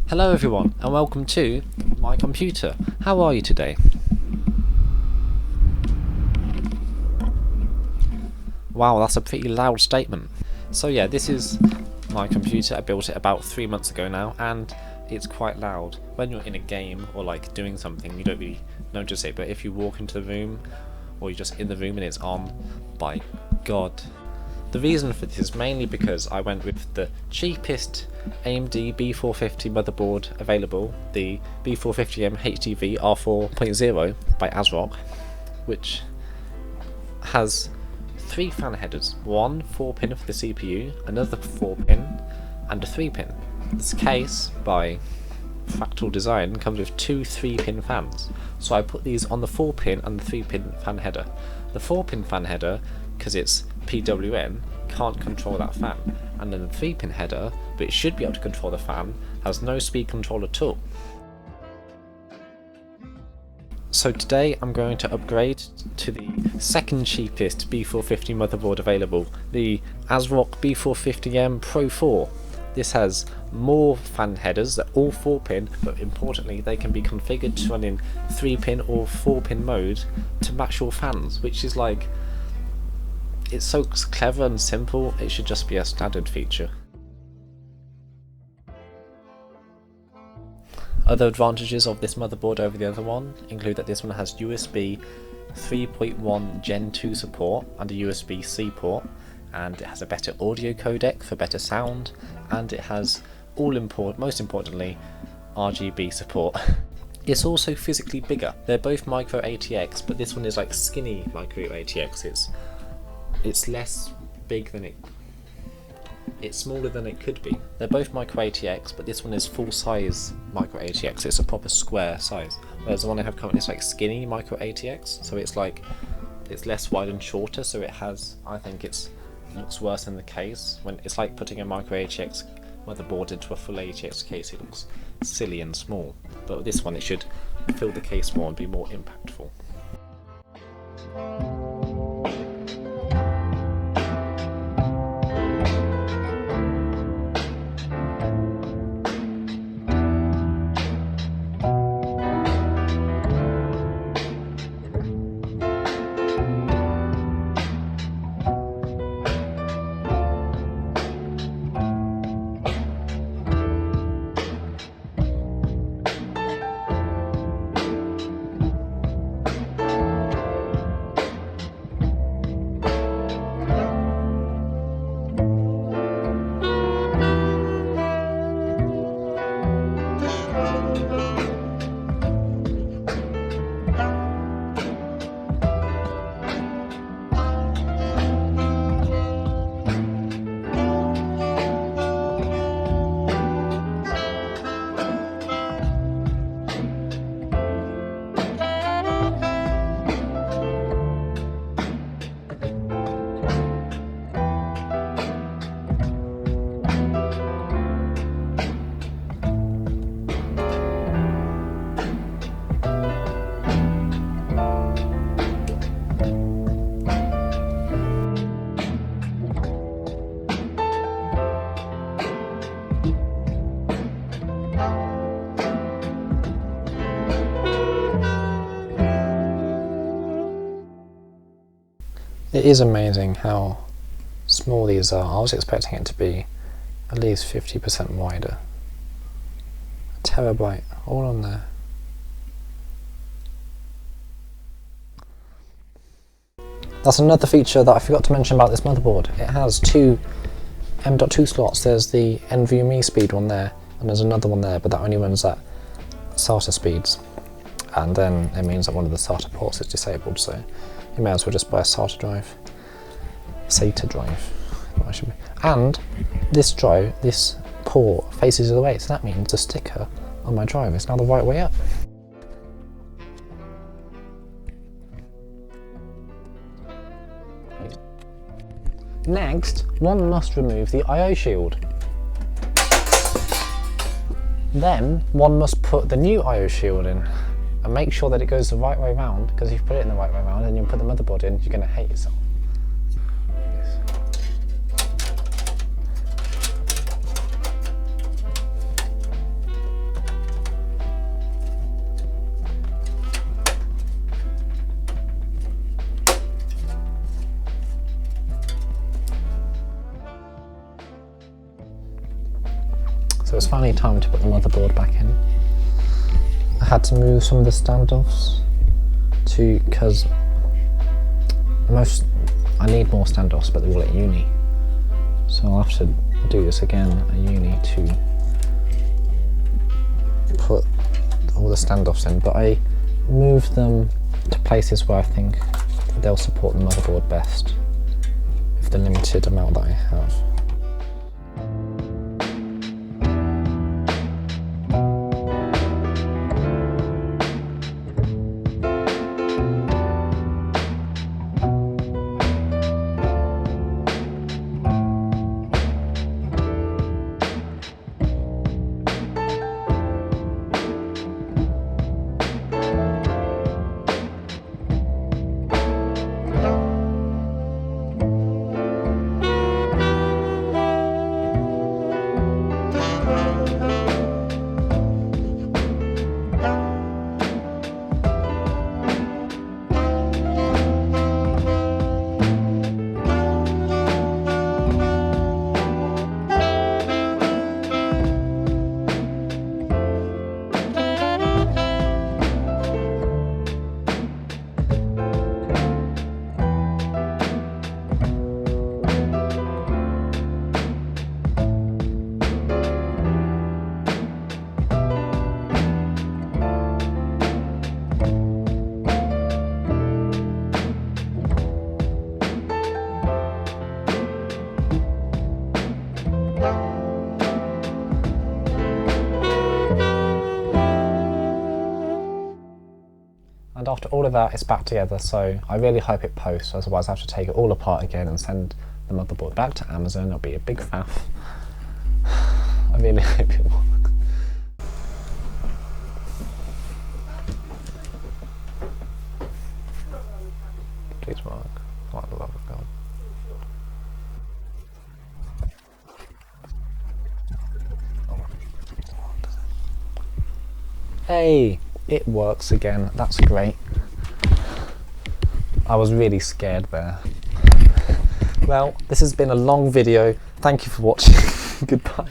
Hello everyone and welcome to my computer. How are you today? Wow, that's a pretty loud statement. So yeah, this is my computer. I built it about 3 months ago now and it's quite loud. When you're in a game or like doing something you don't really notice it, but if you walk into the room or you're just in the room and it's on, by God. The reason for this is mainly because I went with the cheapest AMD B450 motherboard available, the B450M HDV R4.0 by Asrock, which has 3 fan headers, one 4-pin for the CPU, another 4-pin, and a 3-pin. This case, by Fractal Design, comes with 2 3-pin fans, so I put these on the 4-pin and the 3-pin fan header. The 4-pin fan header, because it's PWM, can't control that fan, and then the 3-pin header, but it should be able to control the fan, has no speed control at all. So today I'm going to upgrade to the second cheapest B450 motherboard available, the Asrock B450M Pro4. This has more fan headers, they're all 4-pin, but importantly they can be configured to run in 3-pin or 4-pin mode to match your fans, which is like, it's so clever and simple, it should just be a standard feature. Other advantages of this motherboard over the other one include that this one has USB 3.1 Gen 2 support and a USB-C port, and it has a better audio codec for better sound, and it has most importantly, RGB support. It's also physically bigger. They're both micro ATX, but this one is like skinny micro ATX. It's less big than it's smaller than it could be. They're both micro ATX, but this one is full size micro ATX. It's a proper square size, whereas the one I have currently is like skinny micro ATX, so it's like, it's less wide and shorter, so it has, I think it looks worse in the case. When it's like putting a micro ATX motherboard into a full ATX case, it looks silly and small, but with this one it should fill the case more and be more impactful. It is amazing how small these are. I was expecting it to be at least 50% wider. A terabyte, all on there. That's another feature that I forgot to mention about this motherboard. It has 2 M.2 slots. There's the NVMe speed one there, and there's another one there, but that only runs at SATA speeds. And then it means that one of the SATA ports is disabled, so you may as well just buy a SATA drive. And this drive, this port faces the other way, so that means the sticker on my drive is now the right way up. Next, one must remove the I/O shield. Then one must put the new I/O shield in. And make sure that it goes the right way round, because if you put it in the right way round and you put the motherboard in, you're going to hate yourself. So it's finally time to put the motherboard back in. I had to move some of the standoffs because I need more standoffs, but they're all at uni. So I'll have to do this again at uni to put all the standoffs in, but I moved them to places where I think they'll support the motherboard best with the limited amount that I have. And after all of that, it's back together, so I really hope it posts, otherwise I have to take it all apart again and send the motherboard back to Amazon. It'll be a big faff. I really hope it works. Please work, for the love of God. Hey! It works again, that's great. I was really scared there. Well, this has been a long video. Thank you for watching. Goodbye.